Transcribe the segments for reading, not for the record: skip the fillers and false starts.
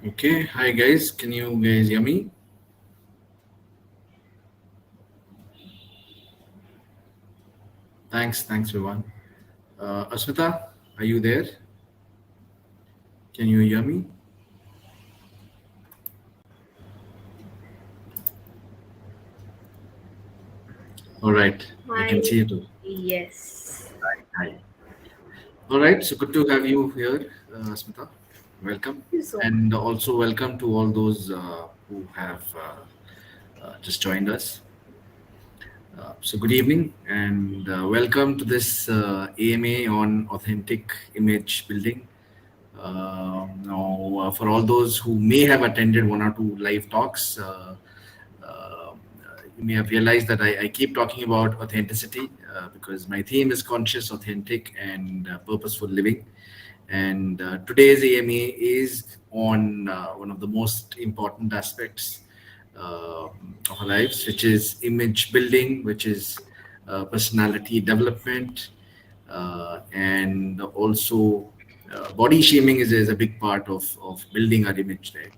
Okay, hi guys. Can you guys hear me? Thanks everyone. Asmita, are you there? Can you hear me? All right, I Hi. can see it. Yes. Hi. All right, so good to have you here, Asmita. Welcome, Thank you so much. and also welcome to all those who have just joined us. So good evening, and welcome to this AMA on authentic image building. Now, for all those who may have attended one or two live talks, you may have realized that I keep talking about authenticity because my theme is conscious, authentic, and purposeful living. And today's AMA is on one of the most important aspects of our lives, which is image building, which is personality development, and also body shaming is a big part of building our image, right?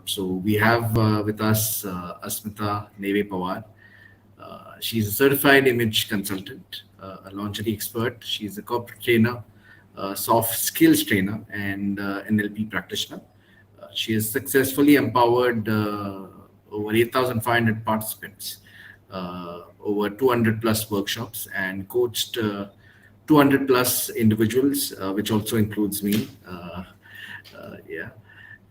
So we have with us Asmita Neve Pawar. She's a certified image consultant, a lingerie expert. She's a corporate trainer, soft skills trainer, and NLP practitioner. She has successfully empowered over 8,500 participants, over 200 plus workshops, and coached 200 plus individuals, which also includes me. Yeah.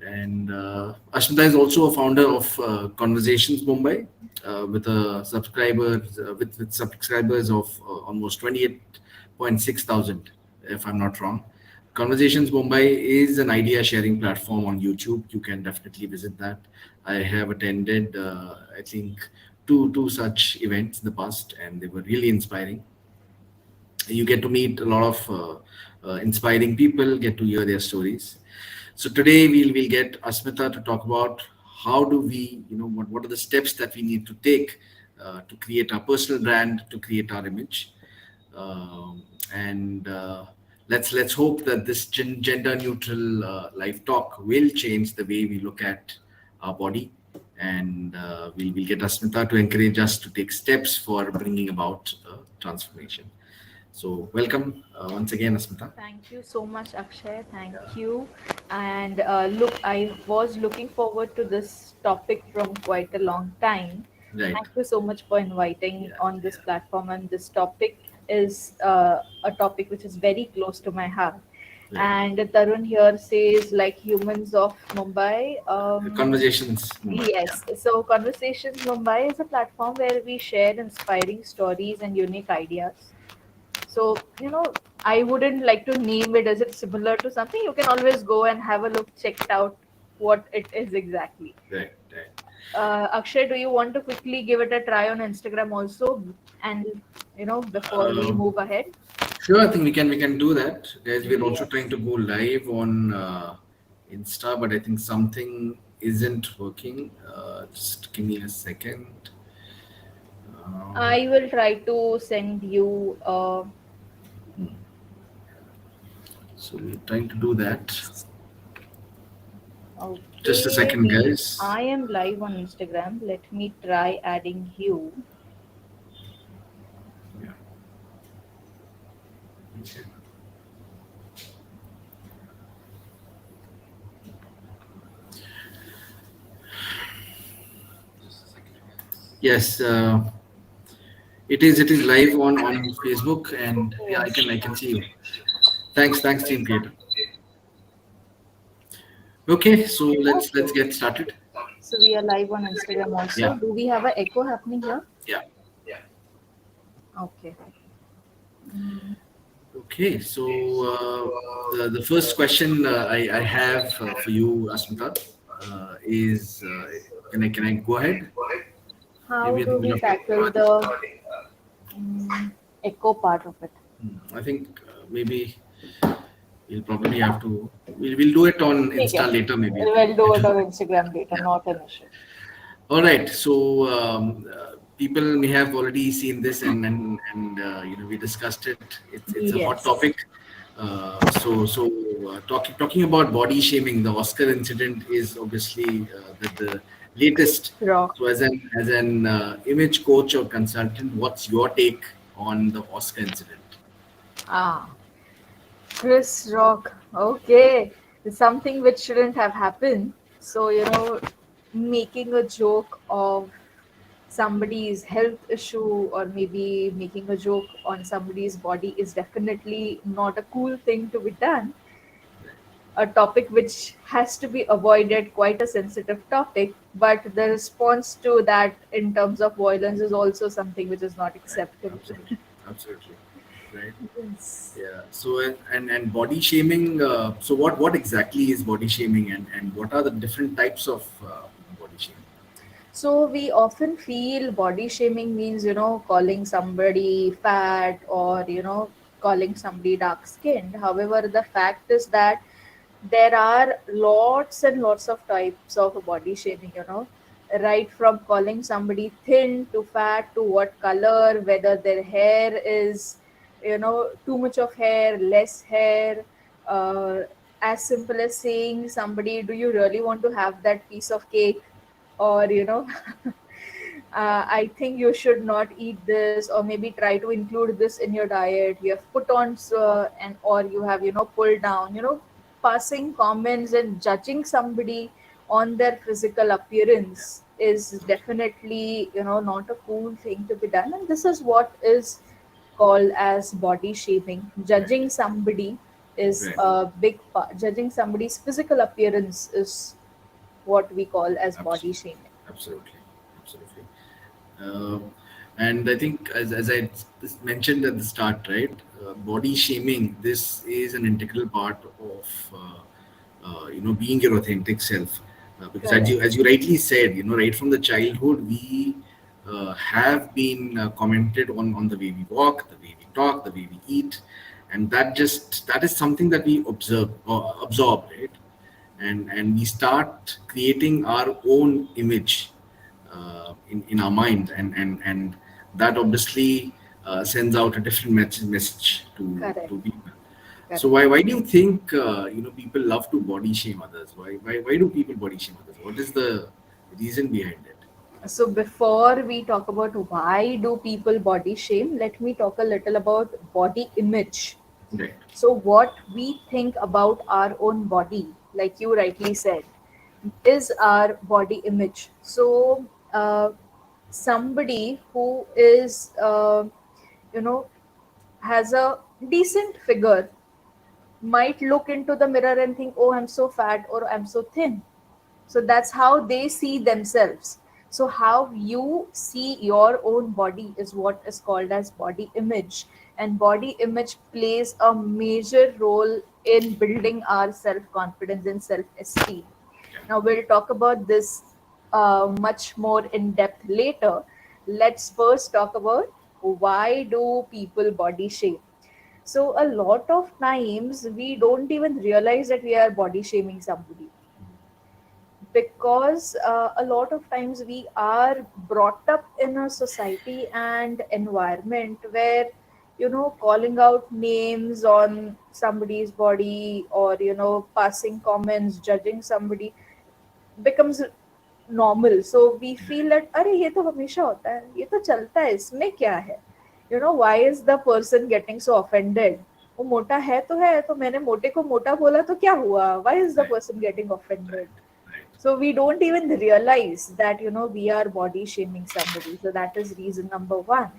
And Ashmita is also a founder of Conversations Mumbai, with subscribers of almost 28.6 thousand, if I'm not wrong. Conversations Mumbai is an idea sharing platform on YouTube. You can definitely visit that. I have attended, I think, two such events in the past, and they were really inspiring. You get to meet a lot of inspiring people, get to hear their stories. So today we'll get Asmita to talk about how do we, what are the steps that we need to take to create our personal brand, to create our image. And let's hope that this gender neutral life talk will change the way we look at our body, and we'll get Asmita to encourage us to take steps for bringing about transformation. So welcome once again, Asmita. Thank you so much, Akshay. Thank you. And look, I was looking forward to this topic from quite a long time. Right. Thank you so much for inviting Yeah. on this Yeah. platform. And this topic is a topic which is very close to my heart. Right. And Tarun here says, like humans of Mumbai. Conversations, Mumbai. Yeah. Yes, so Conversations Mumbai is a platform where we share inspiring stories and unique ideas. So, I wouldn't like to name it as it's similar to something. You can always go and have a look, check it out what it is exactly. Right. Right. Akshay, do you want to quickly give it a try on Instagram also? And, before we Uh, move ahead? sure, I think we can do that, guys. We're also trying Yes. to go live on Insta, but I think something isn't working. Just give me a second. Um, I will try to send you. so we're trying to do that. Just a Okay, second, guys. I am live on Instagram. Let me try adding you. Yeah. Okay. Yes. It is live on Facebook, and yeah, I can see you. Thanks, team creator. Okay, so let's Okay. get started. So we are live on Instagram also. Yeah, Do we have an echo happening here? yeah. Okay. Mm, Okay, so the first question I have for you, Asmita, is can I go ahead? How Maybe I do think we'll we have to tackle start. the echo part of it? I think maybe we'll probably have to. We'll do it on Okay. Insta later. Maybe I think. We'll do it on Instagram later, Yeah. not an issue. All right. So people may have already seen this, and we discussed it. It's a hot Yes. topic. So talking about body shaming, the Oscar incident is obviously the latest. Rock. So, as an image coach or consultant, what's your take on the Oscar incident? Ah, Chris Rock. Okay. It's something which shouldn't have happened. So, making a joke of somebody's health issue or maybe making a joke on somebody's body is definitely not a cool thing to be done. A topic which has to be avoided, quite a sensitive topic, but the response to that in terms of violence is also something which is not Right. acceptable. Absolutely. Absolutely. Right. Yes. Yeah. So and body shaming. So what exactly is body shaming, and what are the different types of body shaming? So we often feel body shaming means, calling somebody fat or, calling somebody dark skinned. However, the fact is that there are lots and lots of types of body shaming, right from calling somebody thin to fat to what color, whether their hair is, too much of hair, less hair, uh, as simple as saying somebody, do you really want to have that piece of cake? Or I think you should not eat this, or maybe try to include this in your diet. You have put on and or you have pulled down, passing comments and judging somebody on their physical appearance is definitely not a cool thing to be done, and this is what is called as body shaming. Right. Judging somebody is Right. a big part. Judging somebody's physical appearance is what we call as body Absolutely. shaming. Absolutely. Absolutely. And I think, as I mentioned at the start, right, body shaming. This is an integral part of being your authentic self, because Correct. as you rightly said, right from the childhood, we have been commented on the way we walk, the way we talk, the way we eat, and that is something that we observe or absorb, right, and we start creating our own image in our mind, and that obviously sends out a different message Correct. to people. So Correct. why do you think people love to body shame others? Why do people body shame others? What is the reason behind it? So before we talk about why do people body shame, let me talk a little about body image. Right. So what we think about our own body, like you rightly said, is our body image. So somebody who is you know has a decent figure might look into the mirror and think, oh, I'm so fat or I'm so thin. So that's how they see themselves. So how you see your own body is what is called as body image, and body image plays a major role in building our self confidence and self esteem. Yeah. Now we'll talk about this much more in depth later. Let's first talk about why do people body shame. So a lot of times we don't even realize that we are body shaming somebody, because a lot of times we are brought up in a society and environment where calling out names on somebody's body, or passing comments, judging somebody becomes normal. So we feel that अरे ये तो हमेशा होता है, ये तो चलता है, इसमें क्या है. Why is the person getting so offended? वो मोटा है तो मैंने मोटे को मोटा बोला तो क्या हुआ? Why is the Right. person getting offended? Right. Right. So we don't even realize that we are body shaming somebody. So that is reason number one.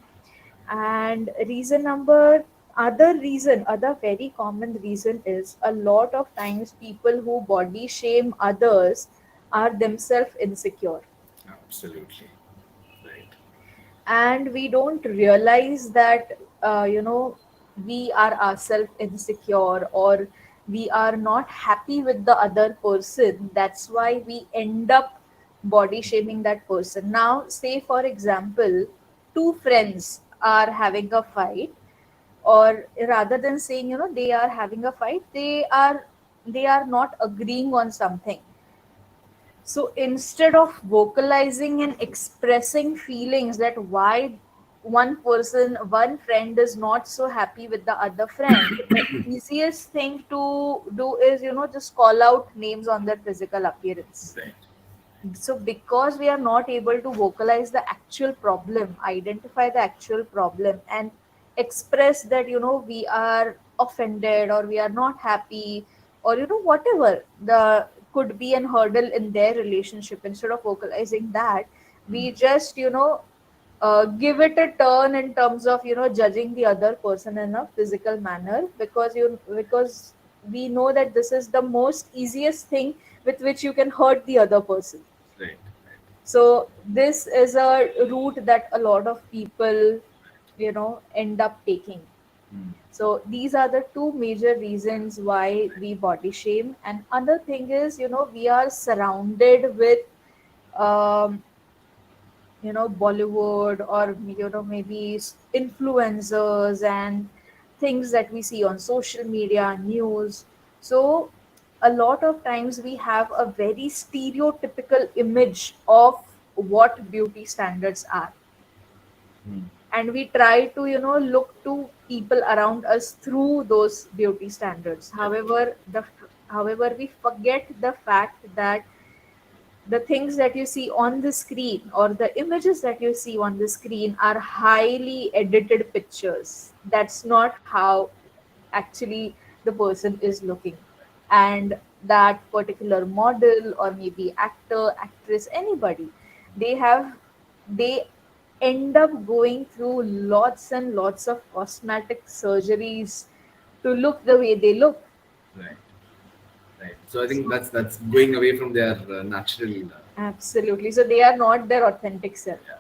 And reason number other very common reason is a lot of times people who body shame others are themselves insecure, Absolutely. Right. and we don't realize that we are ourselves insecure, or we are not happy with the other person. That's why we end up body shaming that person. Now say for example, two friends are having a fight, or rather than saying they are having a fight, they are not agreeing on something. So instead of vocalizing and expressing feelings that one friend is not so happy with the other friend, the easiest thing to do is, just call out names on their physical appearance. Right. So because we are not able to vocalize the actual problem, identify the actual problem, and express that, we are offended or we are not happy, or whatever the could be an hurdle in their relationship, instead of vocalizing that, we just, give it a turn in terms of, judging the other person in a physical manner, because we know that this is the most easiest thing with which you can hurt the other person. Right. So this is a route that a lot of people, end up taking. Mm. So these are the two major reasons why we body shame. And other thing is, we are surrounded with um, Bollywood, or maybe influencers and things that we see on social media, news. So a lot of times we have a very stereotypical image of what beauty standards are, Mm. and we try to, look to people around us through those beauty standards. Yeah. However, we forget the fact that the things that you see on the screen, or the images that you see on the screen, are highly edited pictures. That's not how actually the person is looking. And that particular model, or maybe actor, actress, anybody, they end up going through lots and lots of cosmetic surgeries to look the way they look. Right. Right. So I think So that's going away from their natural. absolutely, so they are not their authentic self. Yeah.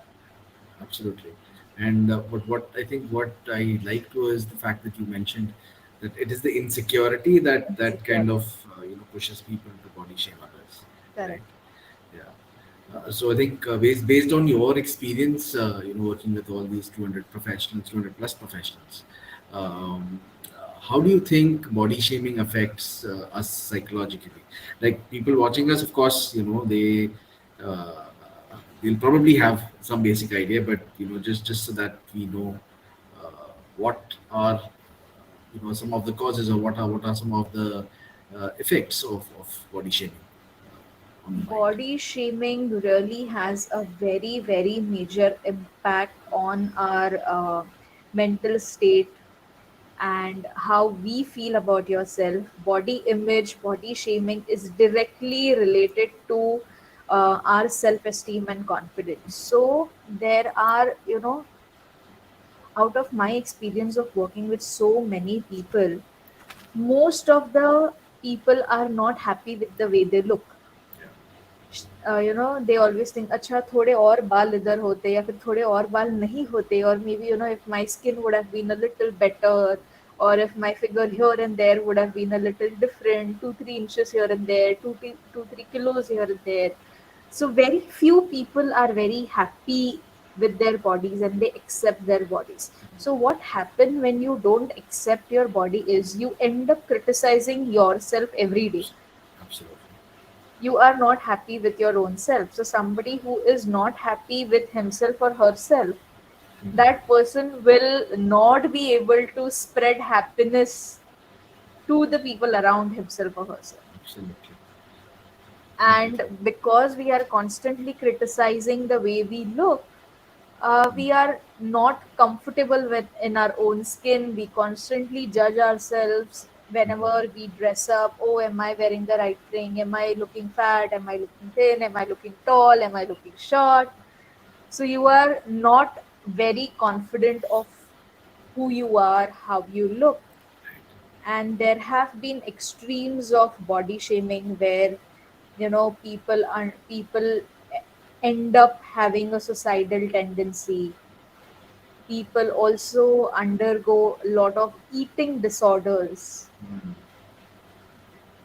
Absolutely. And what I think what I like to is the fact that you mentioned that it is the insecurity that kind Insecurity. of pushes people to body shame others, right? Correct. Yeah. So I think based on your experience, working with all these 200 professionals, 200 plus professionals, how do you think body shaming affects us psychologically? Like people watching us, of course, uh, they'll probably have some basic idea, but just so that we know what are some of the causes, or what are some of the effects of body shaming on the mind. Body shaming really has a very, very major impact on our mental state and how we feel about yourself. Body image, body shaming is directly related to our self esteem and confidence. So, there are, out of my experience of working with so many people, most of the people are not happy with the way they look. Yeah. They always think, अच्छा थोड़े और बाल इधर होते, या फिर थोड़े और बाल नहीं होते, or maybe, if my skin would have been a little better, or if my figure here and there would have been a little different, 2-3 inches here and there, 2-3 kilos here and there. So very few people are very happy with their bodies, and they accept their bodies. So what happen when you don't accept your body is you end up criticizing yourself every day. Absolutely. You are not happy with your own self. So somebody who is not happy with himself or herself, that person will not be able to spread happiness to the people around himself or herself. Absolutely. And Completely. because we are constantly criticizing the way we look, we are not comfortable with in our own skin. We constantly judge ourselves whenever we dress up. Oh, am I wearing the right thing? Am I looking fat? Am I looking thin? Am I looking tall? Am I looking short? So you are not very confident of who you are, how you look. And there have been extremes of body shaming where, people end up having a suicidal tendency. People also undergo a lot of eating disorders, Mm.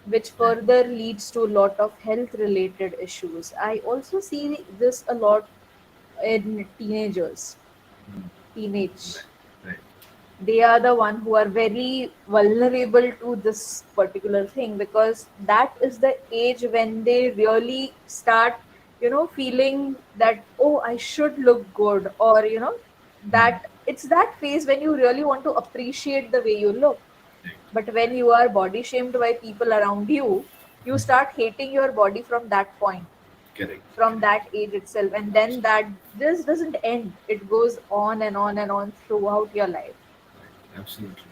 which Right. further leads to a lot of health related issues. I also see this a lot in teenagers, Mm. teenage. Right. They are the one who are very vulnerable to this particular thing, because that is the age when they really start, feeling that, oh, I should look good, or, Mm. That it's that phase when you really want to appreciate the way you look. Right. But when you are body shamed by people around you, you start hating your body from that point, Correct. from Correct. that age itself, and then that this doesn't end. It goes on and on and on throughout your life. Right. Absolutely.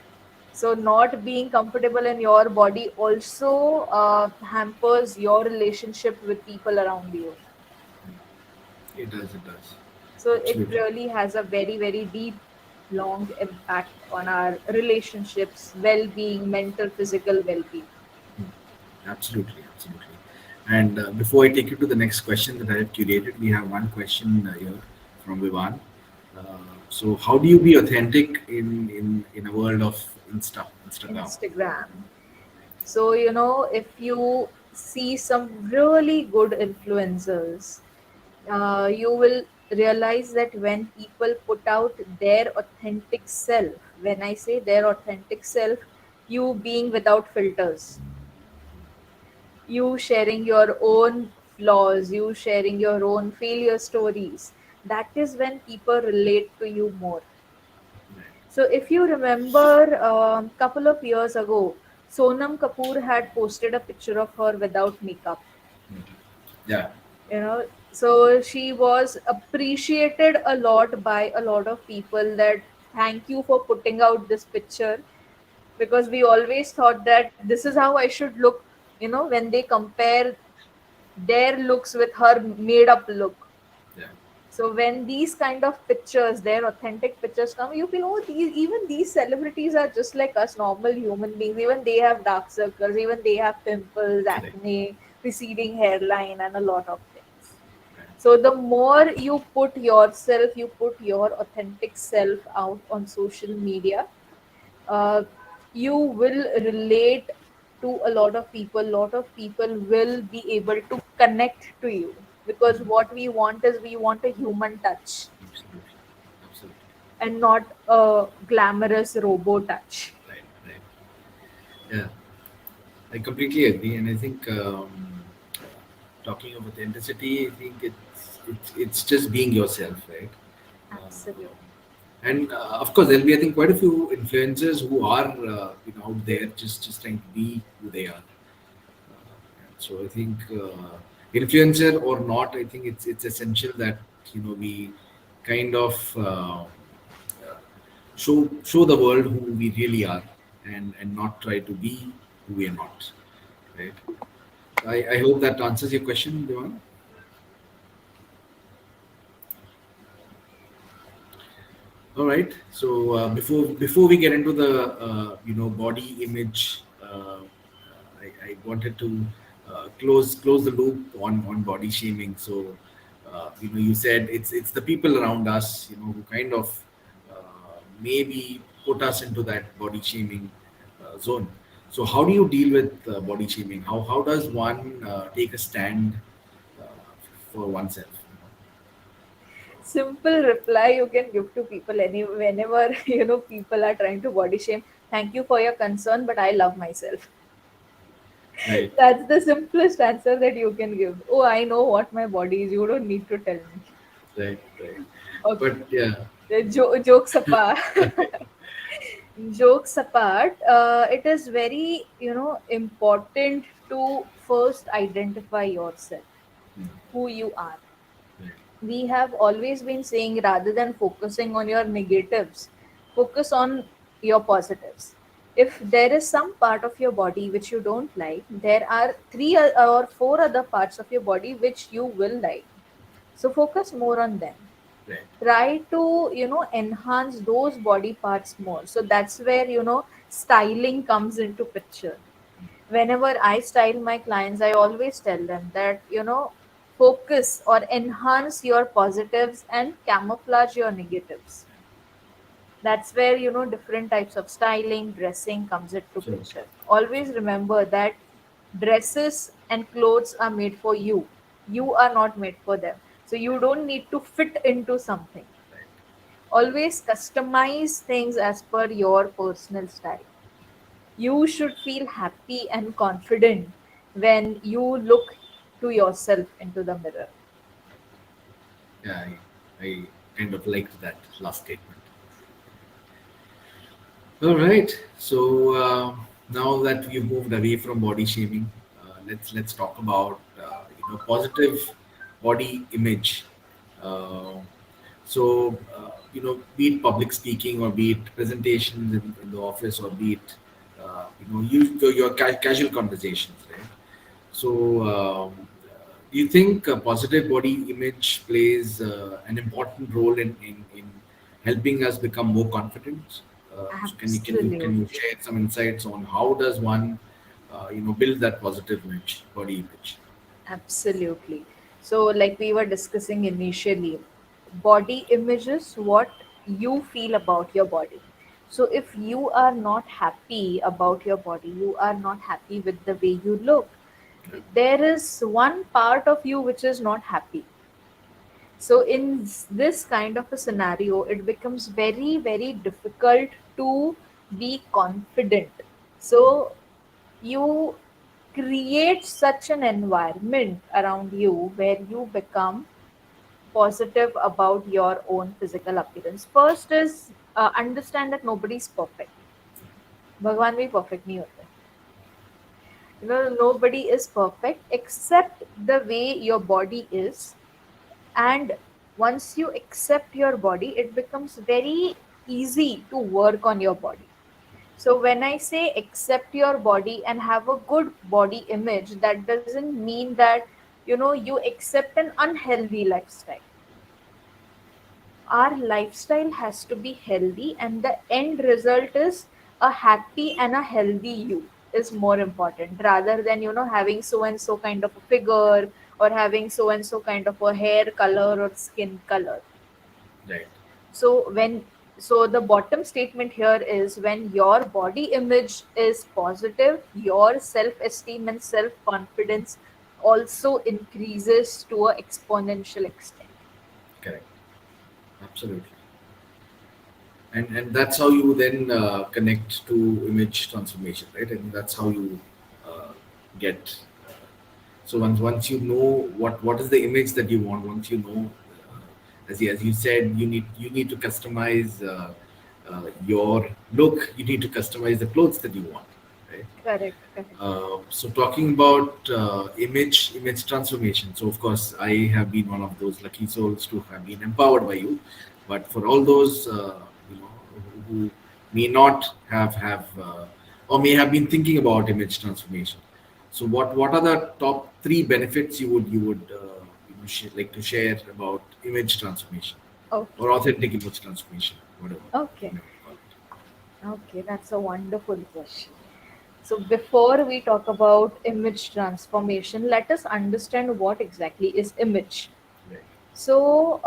So not being comfortable in your body also hampers your relationship with people around you. It does. It does. So it Absolutely. really has a very, very deep, long impact on our relationships, well-being, mental, physical well-being. Absolutely, absolutely. And before I take you to the next question that I have curated, we have one question here from Vivan. Uh, so, how do you be authentic in a world of Instagram? Instagram. So, if you see some really good influencers, you will realize that when people put out their authentic self, when I say their authentic self, you being without filters, you sharing your own flaws, you sharing your own failure stories, that is when people relate to you more. Right. So if you remember a couple of years ago, Sonam Kapoor had posted a picture of her without makeup. Yeah. So she was appreciated a lot by a lot of people, that thank you for putting out this picture, because we always thought that this is how I should look, when they compare their looks with her made up look. Yeah. So when these kind of pictures, their authentic pictures come, you feel, oh, even these celebrities are just like us, normal human beings. Even they have dark circles, even they have pimples, Correct. acne, receding hairline, and a lot of things. Right. So the more you put yourself, you put your authentic self out on social media, uh, you will relate to a lot of people. Lot of people will be able to connect to you, because what we want is we want a human touch Absolutely. Absolutely. and not a glamorous robo touch. Right. Right. Yeah. I completely agree, and I think talking of authenticity, I think it's just being yourself, right? Absolutely. And of course, there'll be, I think, quite a few influencers who are out there just trying to be who they are. So I think influencer or not, I think it's essential that we kind of show the world who we really are, and not try to be who we are not. Right. I hope that answers your question, Devan. All right. So before we get into the body image, I wanted to close the loop on body shaming. So you said it's the people around us who kind of maybe put us into that body shaming zone. So how do you deal with body shaming? How does one take a stand uh, for oneself? Simple reply you can give to people any whenever people are trying to body shame. Thank you for your concern, but I love myself. Right. That's the simplest answer that you can give. Oh, I know what my body is. You don't need to tell me. Right. Right. Okay. But yeah. Jokes apart, jokes apart, it is very important to first identify yourself, Mm. who you are. Right. We have always been saying, rather than focusing on your negatives, focus on your positives. If there is some part of your body which you don't like, there are or four other parts of your body which you will like. So focus more on them. Right. Try to enhance those body parts more. So that's where styling comes into picture. Whenever I style my clients, I always tell them that focus or enhance your positives and camouflage your negatives. That's where different types of styling, dressing comes into Absolutely. picture. Always remember that dresses and clothes are made for you. You are not made for them. So you don't need to fit into something. Right. Always customize things as per your personal style. You should feel happy and confident when you look to yourself into the mirror. Yeah. I kind of liked that last statement. All right. So now that we've moved away from body shaming, let's talk about positive body image. Uh, be it public speaking or be it presentations in the office or be it your casual conversations, right? So, do you think positive body image plays an important role in helping us become more confident? So can you Absolutely. share some insights on how does one build that positive body image? Absolutely. So, like we were discussing initially, body image is what you feel about your body. So, if you are not happy about your body, you are not happy with the way you look, Yeah, there is one part of you which is not happy. So, in this kind of a scenario, it becomes very, very difficult to be confident. So, you create such an environment around you where you become positive about your own physical appearance. First is understand that nobody's perfect. भगवान भी perfect नहीं होते. Nobody is perfect except the way your body is. And once you accept your body, it becomes very easy to work on your body. So when I say accept your body and have a good body image, that doesn't mean that you accept an unhealthy lifestyle. Our lifestyle has to be healthy, and the end result is a happy and a healthy you is more important rather than having so and so kind of a figure or having so and so kind of a hair color or skin color. right, So the bottom statement here is when your body image is positive, your self-esteem and self-confidence also increases to a exponential extent. correct, absolutely. And that's how you then connect to image transformation, right? And that's how you uh, get. So once you know what is the image that you want, once you know, as you said, you need to customize your look. You need to customize the clothes that you want, right? Correct, correct. So talking about image transformation. So of course, I have been one of those lucky souls to have been empowered by you. But for all those who may not have or may have been thinking about image transformation, so what are the top three benefits you would like to share about image transformation or Okay, authentic image transformation, whatever you okay, may call it? okay. That's a wonderful question. So before we talk about image transformation, let us understand what exactly is image. Right. So,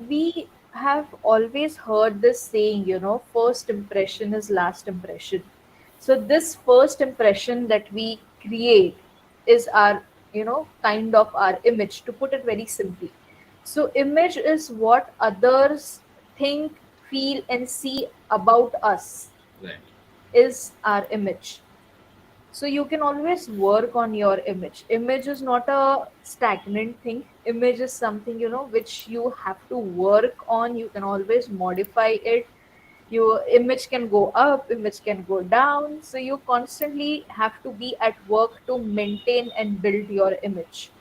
we have always heard this saying, first impression is last impression. So, this first impression that we create is our, kind of our image, to put it very simply. So, image is what others think, feel, and see about us, Right. is our image. So you can always work on your image. Image is not a stagnant thing. Image is something, which you have to work on. You can always modify it. Your image can go up, image can go down. So you constantly have to be at work to maintain and build your image.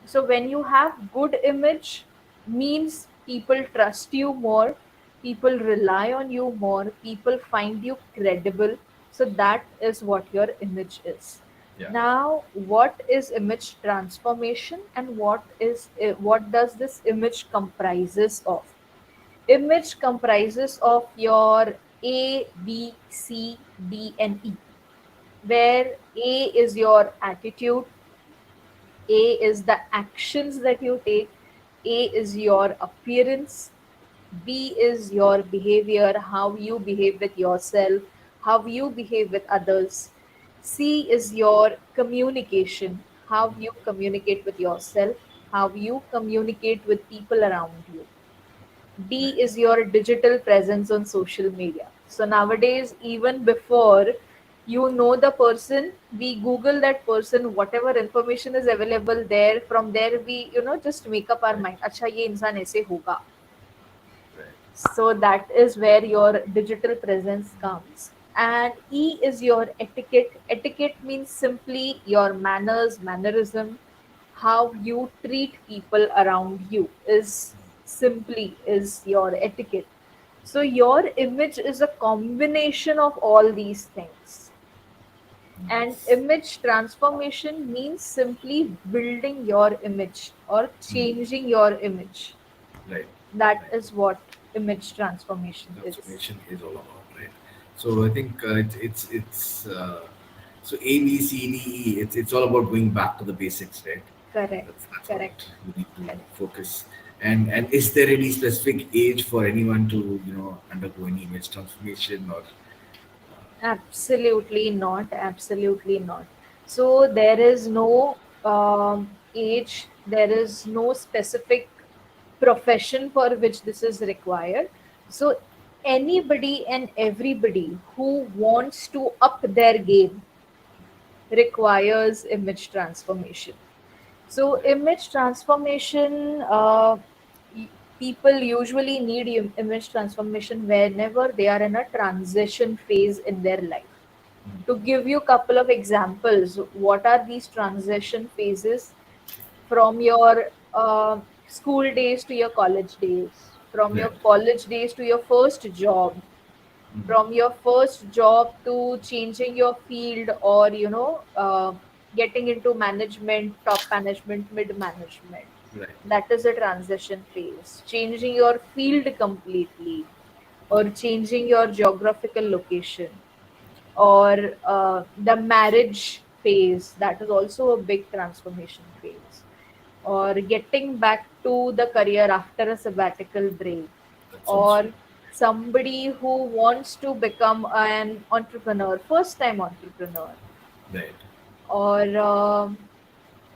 So when you have good image, means people trust you more, people rely on you more, people find you credible. So that is what your image is. Yeah. Now, what is image transformation and what does this image comprises of? Image comprises of your A, B, C, D, and E, where A is your attitude, A is the actions that you take. A is your appearance. B is your behavior, how you behave with yourself, how you behave with others. C is your communication, how you communicate with yourself, how you communicate with people around you. Right. D is your digital presence on social media. So nowadays, even before the person, we Google that person, whatever information is available there. From there, we just make up our Right. mind. अच्छा ये इंसान ऐसे होगा. So that is where your digital presence comes. And E is your etiquette. Etiquette means simply your manners, mannerism, how you treat people around you is simply is your etiquette. So your image is a combination of all these things. And Nice. image transformation means simply building your image or Mm. changing your image. Right. That Right. is what image transformation is. Transformation is all about, right? So I think so A B C D E. It's all about going back to the basics, right? Correct, That's what correct, you need to correct. focus. And is there any specific age for anyone to undergo any image transformation or Absolutely not. Absolutely not. So there is no age, there is no specific profession for which this is required. So anybody and everybody who wants to up their game requires image transformation. So, right? image transformation, y- people usually need image transformation whenever they are in a transition phase in their life. To give you a couple of examples, what are these transition phases? From your school days to your college days, from your Right. college days to your first job, from your first job to changing your field, or getting into management, top management, mid management. Right. That is a transition phase. Changing your field completely, or changing your geographical location, or the marriage phase, that is also a big transformation phase, or getting back to the career after a sabbatical break, That's also or somebody who wants to become an entrepreneur, first time entrepreneur, right. or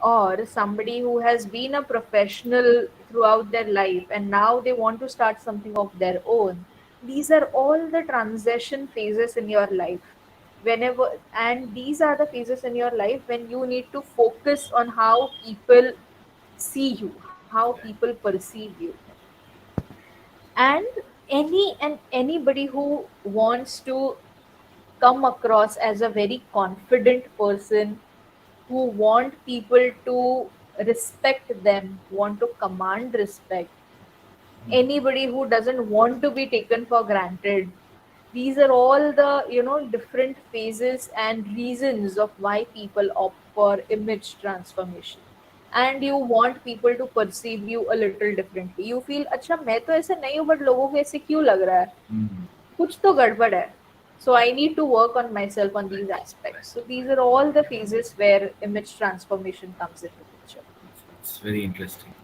or somebody who has been a professional throughout their life and now they want to start something of their own. These are all the transition phases in your life. Whenever, and these are the phases in your life when you need to focus on how people see you, how Right. people perceive you. And anybody who wants to come across as a very confident person, who want people to respect them, want to command respect, anybody who doesn't want to be taken for granted. These are all the different phases and reasons of why people opt for image transformation. And you want people to perceive you a little differently. You feel, अच्छा मैं तो ऐसे नहीं हूँ, but लोगों को ऐसे क्यों लग रहा है, Mm. कुछ तो गड़बड़ है. So I need to work on myself on Right. these Right. aspects. So these Right. are all the phases where image transformation comes into picture. It's very interesting.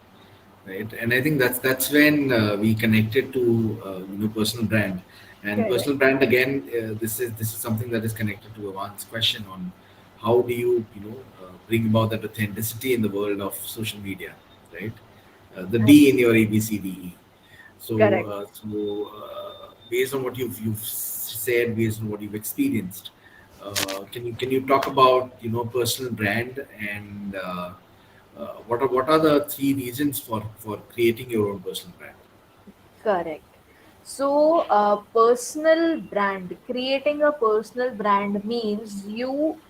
Right, and I think that's when we connected to personal brand. And Correct. personal brand again, this is something that is connected to one's question on how do you bring about that authenticity in the world of social media, right? The D in your Absolutely. ABCDE. So Correct. based on what you've said, based on what you've experienced, can you talk about personal brand and what are the three reasons for creating your own personal brand? Correct. So, personal brand, creating a personal brand means you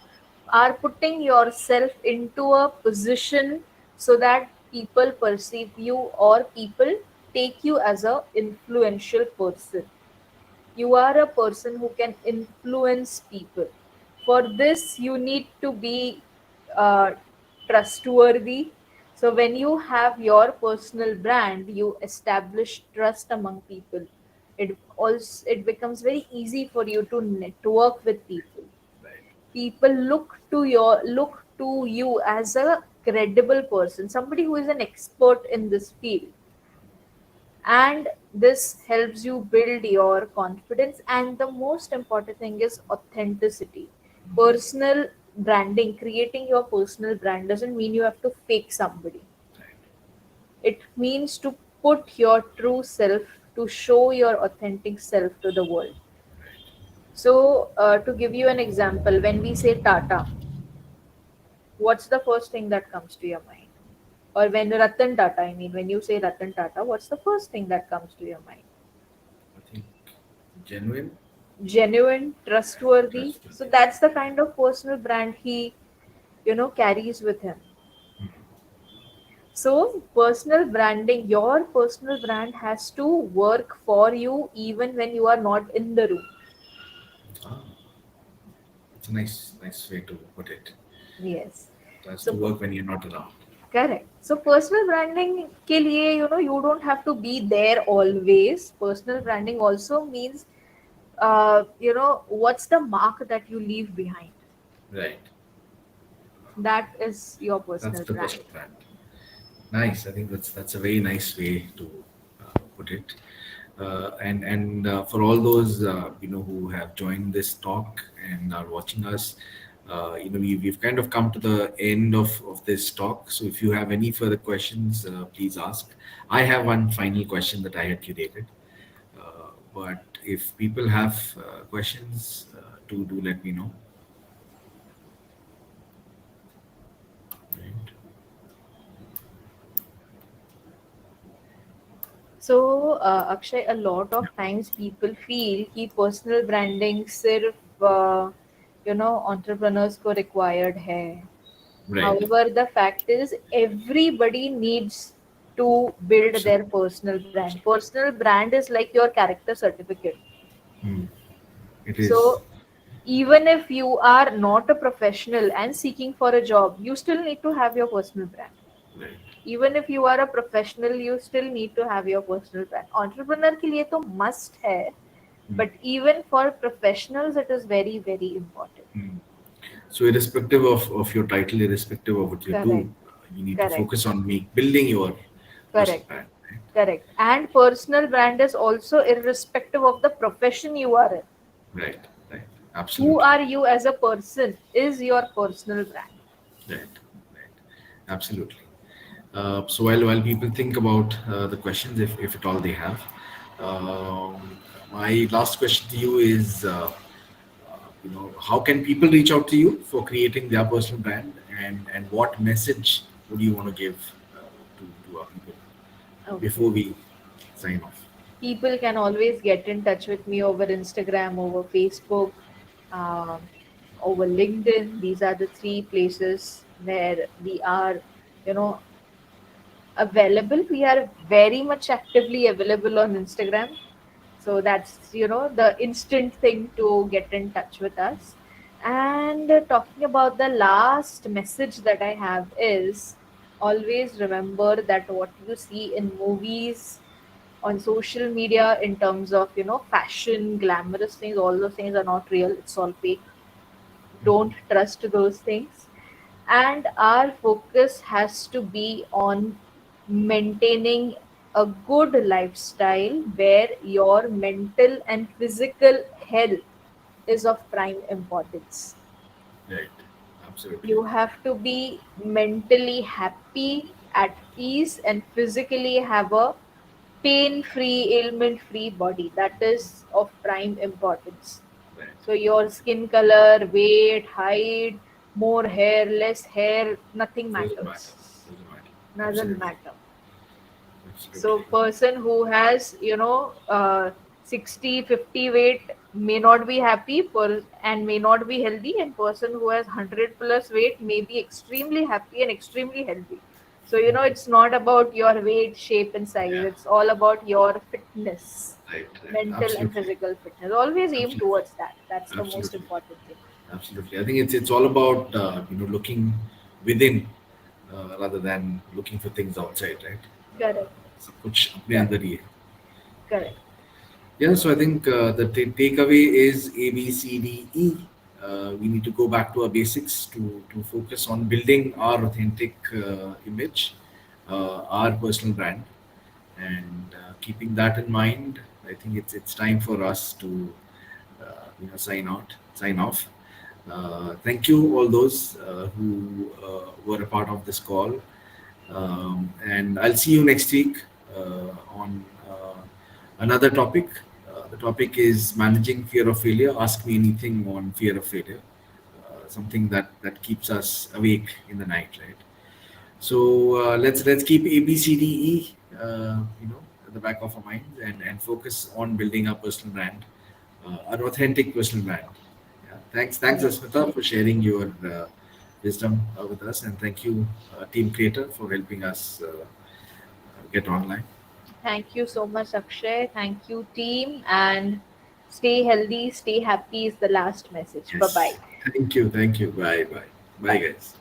are putting yourself into a position so that people perceive you, or people take you as a influential person. You are a person who can influence people. For this you need to be uh, trustworthy. So when you have your personal brand, you establish trust among people. It becomes very easy for you to network with people. Right. People look to you as a credible person, somebody who is an expert in this field. And this helps you build your confidence. And the most important thing is authenticity. Personal branding, creating your personal brand doesn't mean you have to fake somebody. Right. It means to put your true self, to show your authentic self to the world. So to give you an example, when we say Tata, what's the first thing that comes to your mind? Or when Ratan Tata, I mean, when you say Ratan Tata, what's the first thing that comes to your mind? Genuine, genuine, trustworthy. So trustworthy. that's the kind of personal brand he, carries with him. So personal branding, your personal brand has to work for you even when you are not in the room. Ah, it's a nice way to put it. Yes. It has to So work when you're not around. correct. So personal branding ke liye, you don't have to be there always. Personal branding also means, what's the mark that you leave behind. Right. That is your That's personal the brand. personal brand. Nice. I think that's a very nice way to put it. And for all those who have joined this talk and are watching us, we've kind of come to the end of this talk. So if you have any further questions, please ask. I have one final question that I had curated. But if people have questions, do let me know. Right. So, Akshay, a lot of times people feel कि personal branding सिर्फ entrepreneurs को required है. Right. However, the fact is everybody needs to build Absolutely. their personal brand. Personal brand is like your character certificate. Hmm. It is. So, even if you are not a professional and seeking for a job, you still need to have your personal brand. Right. Even if you are a professional, you still need to have your personal brand. Entrepreneur के लिए तो must है, Hmm. but even for professionals, it is very very important. Hmm. So irrespective of your title, irrespective of what you Correct, do, you need to correct, focus on building your personal correct, brand. Right? correct. And personal brand is also irrespective of the profession you are in. Right. Right. Who Absolutely. are you as a person is your personal brand. Right. Right. Absolutely. So while people think about the questions, if at all they have, um, my last question to you is, how can people reach out to you for creating their personal brand, and what message would you want to give to our people Okay. before we sign off? People can always get in touch with me over Instagram, over Facebook, um, over LinkedIn. These are the three places where we are, you know, available. We are very much actively available on Instagram. So that's, the instant thing to get in touch with us. And talking about the last message that I have is always remember that what you see in movies, on social media, in terms of fashion, glamorous things, all those things are not real. It's all fake. Don't trust those things. And our focus has to be on maintaining a good lifestyle where your mental and physical health is of prime importance. Right. Absolutely. You have to be mentally happy, at peace, and physically have a pain free, ailment free body. That is of prime importance. Right. So, your skin color, weight, height, more hair, less hair, nothing Doesn't matter. matters. Doesn't matter. Doesn't Absolutely. matter. So Absolutely. person who has 60, 50 weight may not be happy and may not be healthy, and person who has 100 plus weight may be extremely happy and extremely healthy. So it's not about your weight, shape and size, Yeah. it's all about your fitness, Right. Right. mental and Absolutely. physical fitness. Always aim Absolutely. towards that. That's the most Absolutely. important thing. Absolutely. I think it's all about looking within rather than looking for things outside, right? Correct, सब कुछ अपने correct, अंदर ही है. correct. Yeah, so I think the takeaway is A, B, C, D, E. We need to go back to our basics to focus on building our authentic image, our personal brand, and keeping that in mind, I think it's time for us to sign off. Thank you all those who were a part of this call, and I'll see you next week on another topic. The topic is managing fear of failure. Ask me anything on fear of failure. Something that keeps us awake in the night, right? So let's keep A B C D E at the back of our minds, and focus on building our personal brand. an authentic personal brand. Yeah. Thanks, Right. Asmita, for sharing your wisdom with us, and thank you, Team Creator, for helping us get online. Thank you so much, Akshay. Thank you, team. And stay healthy, stay happy is the last message. Bye bye. Yes. Thank you. Bye. Bye, Bye. guys.